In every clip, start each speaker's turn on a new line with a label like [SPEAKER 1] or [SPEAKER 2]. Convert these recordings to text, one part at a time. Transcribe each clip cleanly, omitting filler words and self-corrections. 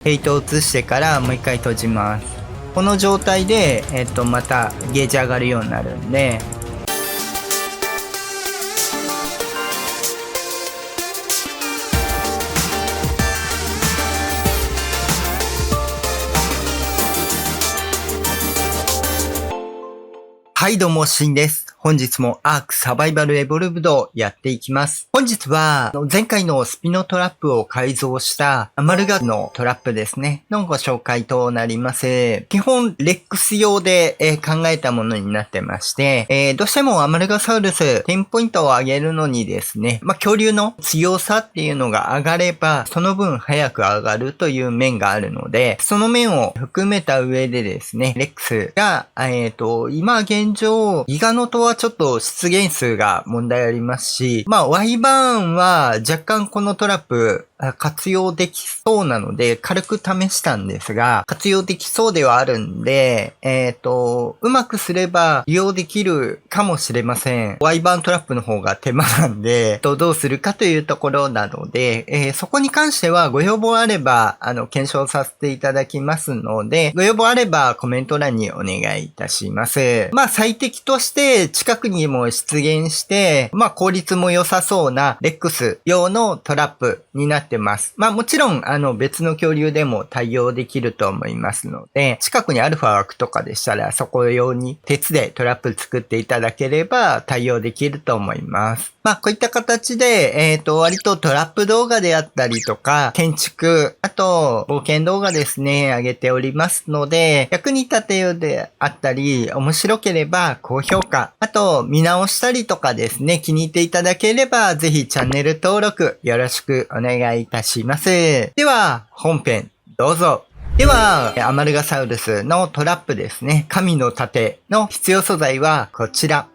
[SPEAKER 1] ヘイトを移してからもう一回閉じます。この状態で、またゲージ上がるようになるんで、はいどうも、シンです。本日もアークサバイバルエボルブドをやっていきます。本日は前回のスピノトラップを改造したアマルガのトラップですね。のご紹介となります。基本レックス用で、考えたものになってまして、どうしてもアマルガサウルス10ポイントを上げるのにですね、恐竜の強さっていうのが上がれば、その分早く上がるという面があるので、その面を含めた上でですね、レックスが、今現状、ギガノトはちょっと出現数が問題ありますし、ワイバーンは若干このトラップ活用できそうなので、軽く試したんですが、活用できそうではあるんで、うまくすれば利用できるかもしれません。ワイバーントラップの方が手間なんで、どうするかというところなので、そこに関してはご要望あれば、検証させていただきますので、ご要望あればコメント欄にお願いいたします。最適として近くにも出現して、効率も良さそうなレックス用のトラップになってます。もちろん、別の恐竜でも対応できると思いますので、近くにアルファ枠とかでしたら、そこ用に鉄でトラップ作っていただければ対応できると思います。こういった形で、割とトラップ動画であったりとか、建築、あと、冒険動画ですね、上げておりますので、役に立てようであったり、面白ければ高評価、あと、見直したりとかですね、気に入っていただければ、ぜひチャンネル登録よろしくお願いいたします。では、本編、どうぞ。では、アマルガサウルスのトラップですね、神の盾の必要素材はこちら。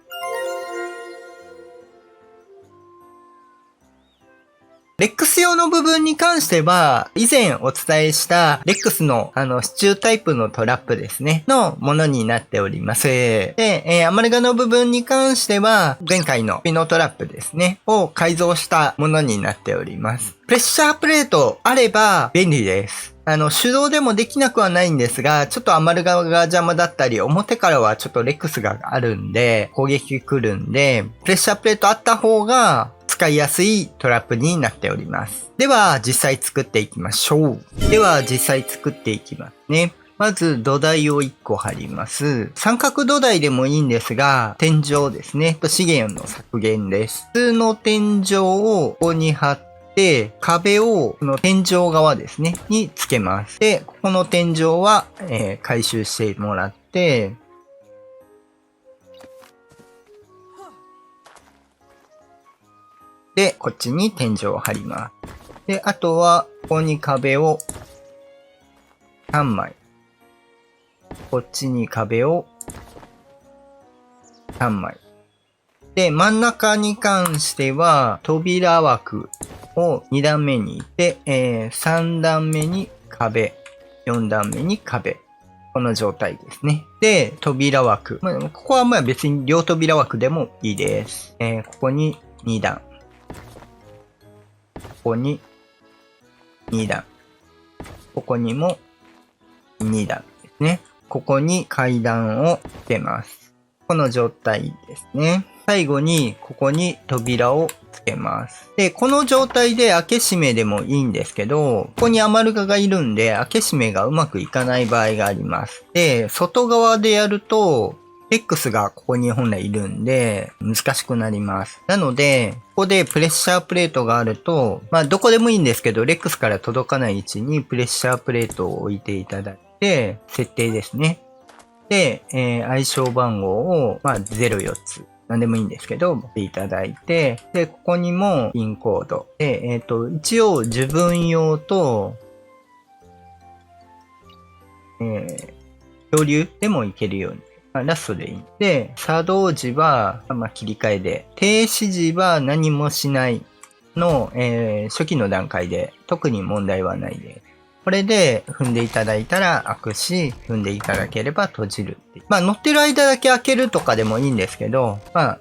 [SPEAKER 1] レックス用の部分に関しては、以前お伝えしたレックスの支柱タイプのトラップですね、のものになっております。で、アマルガの部分に関しては、前回のピノトラップですね、を改造したものになっております。プレッシャープレートあれば便利です。手動でもできなくはないんですが、ちょっとアマルガが邪魔だったり、表からはちょっとレックスがあるんで、攻撃来るんで、プレッシャープレートあった方が、使いやすいトラップになっております。では、実際作っていきましょう。では、実際作っていきますね。まず、土台を1個貼ります。三角土台でもいいんですが、天井ですね。資源の削減です。普通の天井をここに貼って、壁をこの天井側ですね、につけます。で、ここの天井は、回収してもらって、で、こっちに天井を張ります。で、あとは、ここに壁を3枚。こっちに壁を3枚。で、真ん中に関しては、扉枠を2段目にいて、3段目に壁、4段目に壁。この状態ですね。で、扉枠。ここは別に両扉枠でもいいです。ここに2段。ここに2段。ここにも2段ですね。ここに階段をつけます。この状態ですね。最後にここに扉をつけます。で、この状態で開け閉めでもいいんですけど、ここにアマルガがいるんで開け閉めがうまくいかない場合があります。で、外側でやると、X がここに本来いるんで、難しくなります。なので、ここでプレッシャープレートがあると、どこでもいいんですけど、レックスから届かない位置にプレッシャープレートを置いていただいて、設定ですね。で、相性番号を、04つ。何でもいいんですけど、持っていただいて、で、ここにもピンコード。で、一応自分用と、恐竜でもいけるように。ラストでいいんで、作動時は、切り替えで、停止時は何もしないの、初期の段階で特に問題はないです。これで踏んでいただいたら開くし、踏んでいただければ閉じるっていう。乗ってる間だけ開けるとかでもいいんですけど、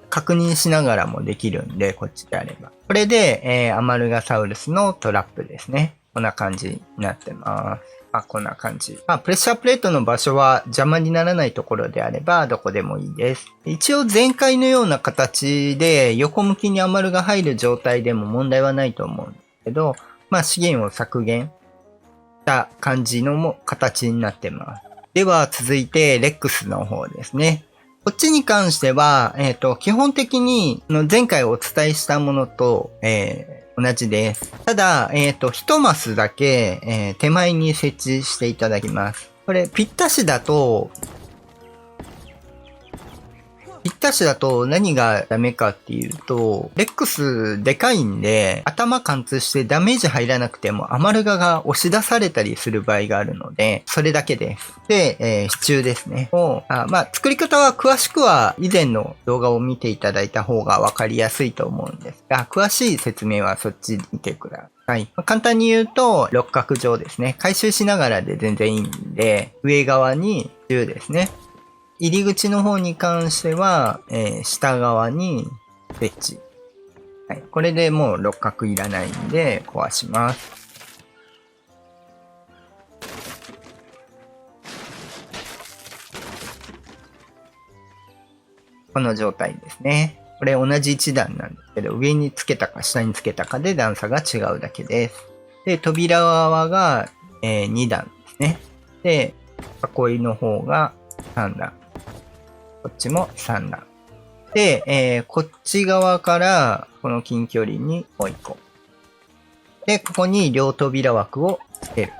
[SPEAKER 1] 確認しながらもできるんで、こっちであれば。これで、アマルガサウルスのトラップですね。こんな感じになってます。こんな感じ。プレッシャープレートの場所は邪魔にならないところであればどこでもいいです。一応前回のような形で横向きにアマルが入る状態でも問題はないと思うんですけど、資源を削減した感じの形になってます。では続いてレックスの方ですね。こっちに関しては、基本的に前回お伝えしたものと、同じです。ただ、1マスだけ、手前に設置していただきます。これ、ぴったしだと何がダメかっていうと、レックスでかいんで、頭貫通してダメージ入らなくてもアマルガが押し出されたりする場合があるので、それだけです。で、支柱ですね。作り方は詳しくは以前の動画を見ていただいた方がわかりやすいと思うんですが、詳しい説明はそっち見てください。簡単に言うと、六角状ですね。回収しながらで全然いいんで、上側に支柱ですね。入り口の方に関しては、下側に設置。はい。これでもう六角いらないんで壊します。この状態ですね。これ同じ1段なんですけど、上につけたか下につけたかで段差が違うだけです。で、扉側が、2段ですね。で、囲いの方が3段。こっちも3段。で、こっち側からこの近距離にもう1個。で、ここに両扉枠をつける。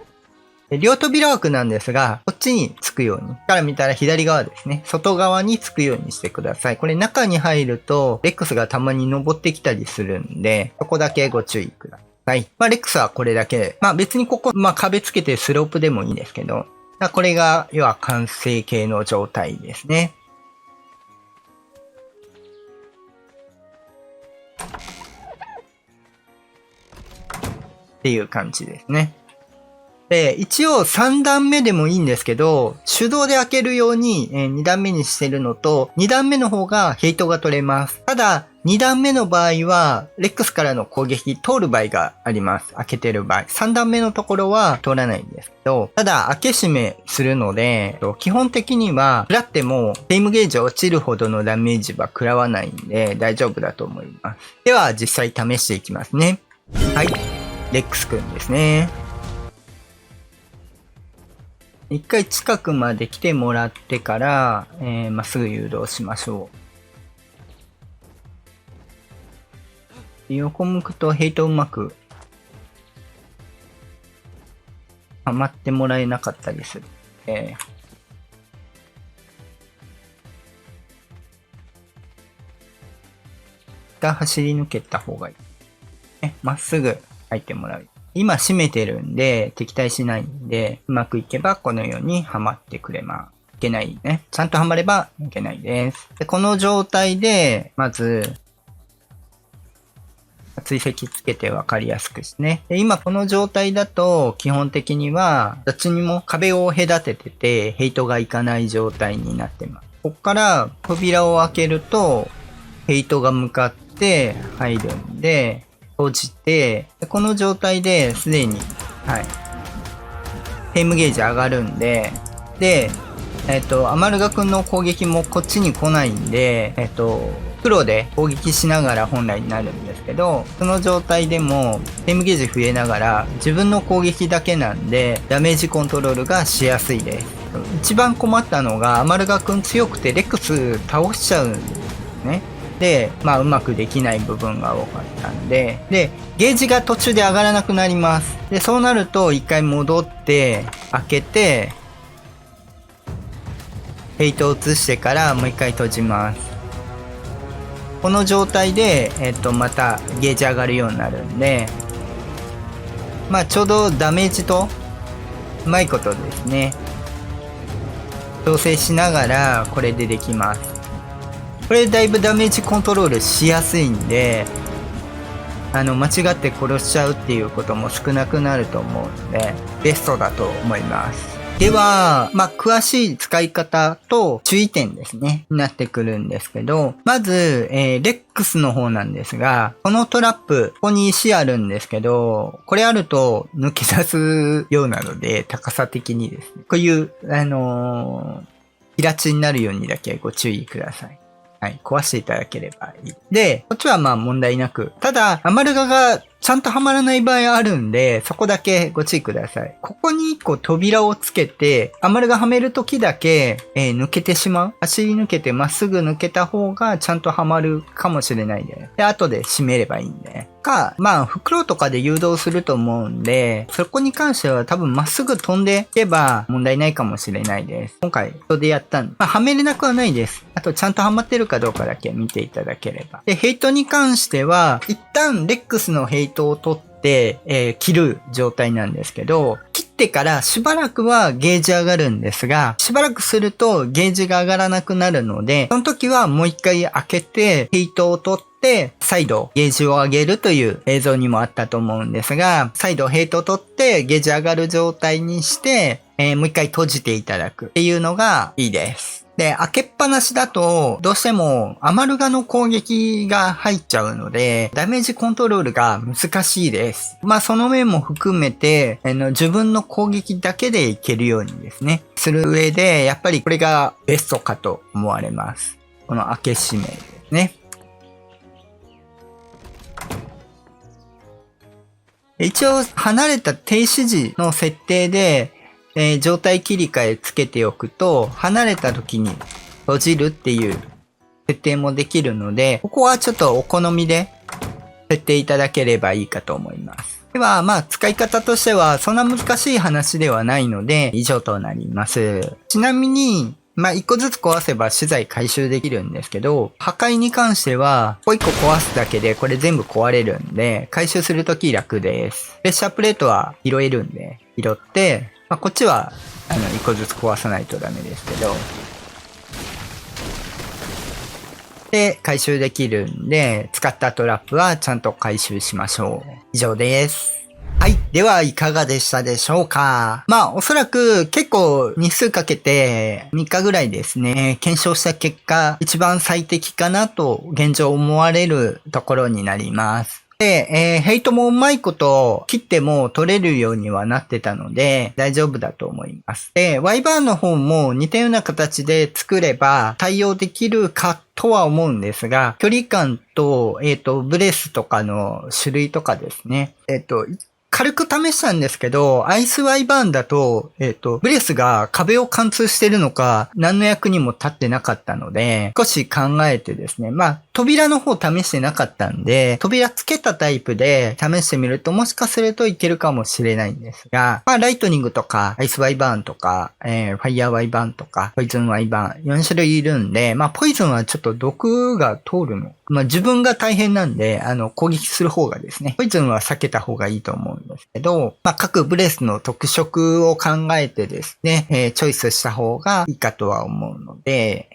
[SPEAKER 1] で両扉枠なんですが、こっちにつくように。から見たら左側ですね。外側につくようにしてください。これ中に入ると、レックスがたまに登ってきたりするんで、そこだけご注意ください。レックスはこれだけ。別にここ、壁つけてスロープでもいいんですけど、これが、要は完成形の状態ですね。っていう感じですね。で、一応3段目でもいいんですけど、手動で開けるように2段目にしてるのと、2段目の方がヘイトが取れます。ただ、2段目の場合は、レックスからの攻撃通る場合があります。開けてる場合。3段目のところは通らないんですけど、ただ、開け閉めするので、基本的には、食らっても、フェイムゲージ落ちるほどのダメージは食らわないんで、大丈夫だと思います。では、実際試していきますね。はい。レックスくんですね。一回近くまで来てもらってから、まっすぐ誘導しましょう。横向くとヘイトうまくはまってもらえなかったりする。一旦走り抜けた方がいい。まっすぐ入ってもらう。今閉めてるんで敵対しないんで、うまくいけばこのようにはまってくれます。いけないね。ちゃんとはまればいけないです。で、この状態で、まず、追跡つけてわかりやすくしてね。で、今この状態だと、基本的には、どっちにも壁を隔ててて、ヘイトがいかない状態になってます。ここから扉を開けると、ヘイトが向かって入るんで、閉じて、この状態ですでに、はい。フェイムゲージ上がるんで、で、アマルガ君の攻撃もこっちに来ないんで、黒で攻撃しながら本来になるんですけど、その状態でも、フェイムゲージ増えながら、自分の攻撃だけなんで、ダメージコントロールがしやすいです。一番困ったのが、アマルガ君強くてレックス倒しちゃうんですね。で、うまくできない部分が多かったんで、で、ゲージが途中で上がらなくなります。で、そうなると一回戻って、開けて、ヘイトを移してからもう一回閉じます。この状態で、またゲージ上がるようになるんで、ちょうどダメージと、うまいことですね。調整しながら、これでできます。これだいぶダメージコントロールしやすいんで、間違って殺しちゃうっていうことも少なくなると思うので、ベストだと思います。では、詳しい使い方と注意点ですね、になってくるんですけど、まず、レックスの方なんですが、このトラップ、ここに石あるんですけど、これあると抜け出すようなので、高さ的にですね、こういう、平地になるようにだけご注意ください。はい、壊していただければいい。で、こっちは問題なく。ただ、アマルガがちゃんとはまらない場合あるんで、そこだけご注意ください。ここに1個扉をつけて、アマルガはめるときだけ、抜けてしまう。走り抜けてまっすぐ抜けた方がちゃんとはまるかもしれないんで。で、後で閉めればいいんで。袋とかで誘導すると思うんで、そこに関しては多分まっすぐ飛んでいけば問題ないかもしれないです。今回、人でやったんで。はめれなくはないです。あと、ちゃんとはまってるかどうかだけ見ていただければ。で、ヘイトに関しては、一旦レックスのヘイトを取って、切る状態なんですけど、切ってからしばらくはゲージ上がるんですが、しばらくするとゲージが上がらなくなるので、その時はもう一回開けて、ヘイトを取って、再度ゲージを上げるという映像にもあったと思うんですが、再度ヘイトを取ってゲージ上がる状態にして、もう一回閉じていただくっていうのがいいです。で、開けっぱなしだと、どうしてもアマルガの攻撃が入っちゃうので、ダメージコントロールが難しいです。その面も含めて、自分の攻撃だけでいけるようにですね、する上で、やっぱりこれがベストかと思われます。この開け閉めですね。一応、離れた停止時の設定で、状態切り替えつけておくと、離れた時に閉じるっていう設定もできるので、ここはちょっとお好みで設定いただければいいかと思います。では、使い方としてはそんな難しい話ではないので、以上となります。ちなみに、一個ずつ壊せば資材回収できるんですけど、破壊に関しては、一個壊すだけでこれ全部壊れるんで、回収するとき楽です。プレッシャープレートは拾えるんで、拾って、こっちは、一個ずつ壊さないとダメですけど。で、回収できるんで、使ったトラップはちゃんと回収しましょう。以上です。はい。では、いかがでしたでしょうか？おそらく結構日数かけて3日ぐらいですね、検証した結果、一番最適かなと現状思われるところになります。で、ヘイトもうまいこと切っても取れるようにはなってたので大丈夫だと思います。で、ワイバーンの方も似たような形で作れば対応できるかとは思うんですが、距離感と、ブレスとかの種類とかですね。軽く試したんですけど、アイスワイバーンだと、ブレスが壁を貫通してるのか、何の役にも立ってなかったので、少し考えてですね、扉の方試してなかったんで、扉つけたタイプで試してみると、もしかするといけるかもしれないんですが、ライトニングとか、アイスワイバーンとか、ファイヤーワイバーンとか、ポイズンワイバーン、4種類いるんで、ポイズンはちょっと毒が通るの。自分が大変なんで、攻撃する方がですね、ポイズンは避けた方がいいと思うんですけど、各ブレスの特色を考えてですね、チョイスした方がいいかとは思うので、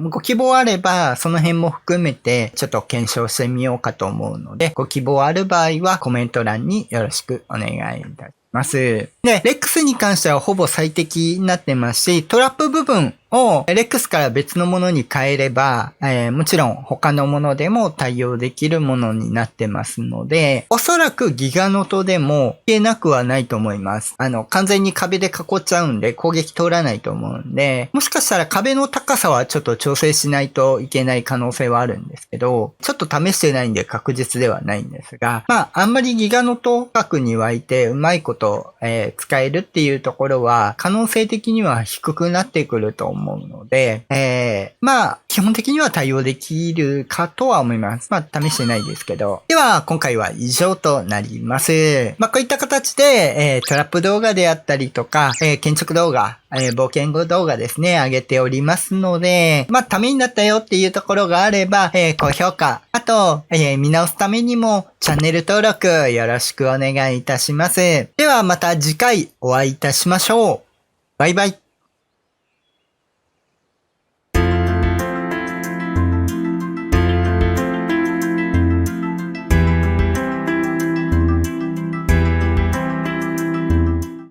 [SPEAKER 1] ご希望あれば、その辺も含めて、ちょっと検証してみようかと思うので、ご希望ある場合はコメント欄によろしくお願いいたします。で、レックスに関してはほぼ最適になってますし、トラップ部分をレックスから別のものに変えれば、もちろん他のものでも対応できるものになってますので、おそらくギガノトでもいけなくはないと思います。完全に壁で囲っちゃうんで攻撃通らないと思うんで、もしかしたら壁の高さはちょっと調整しないといけない可能性はあるんですけど、ちょっと試してないんで確実ではないんですが、あんまりギガノト角に湧いてうまいこと、使えるっていうところは可能性的には低くなってくると思うので、基本的には対応できるかとは思います。試してないですけど。では、今回は以上となります。こういった形で、トラップ動画であったりとか、建築動画、冒険後動画ですね、上げておりますので、ためになったよっていうところがあれば、高評価、あと、見直すためにも、チャンネル登録よろしくお願いいたします。ではまた次回お会いいたしましょう。バイバイ。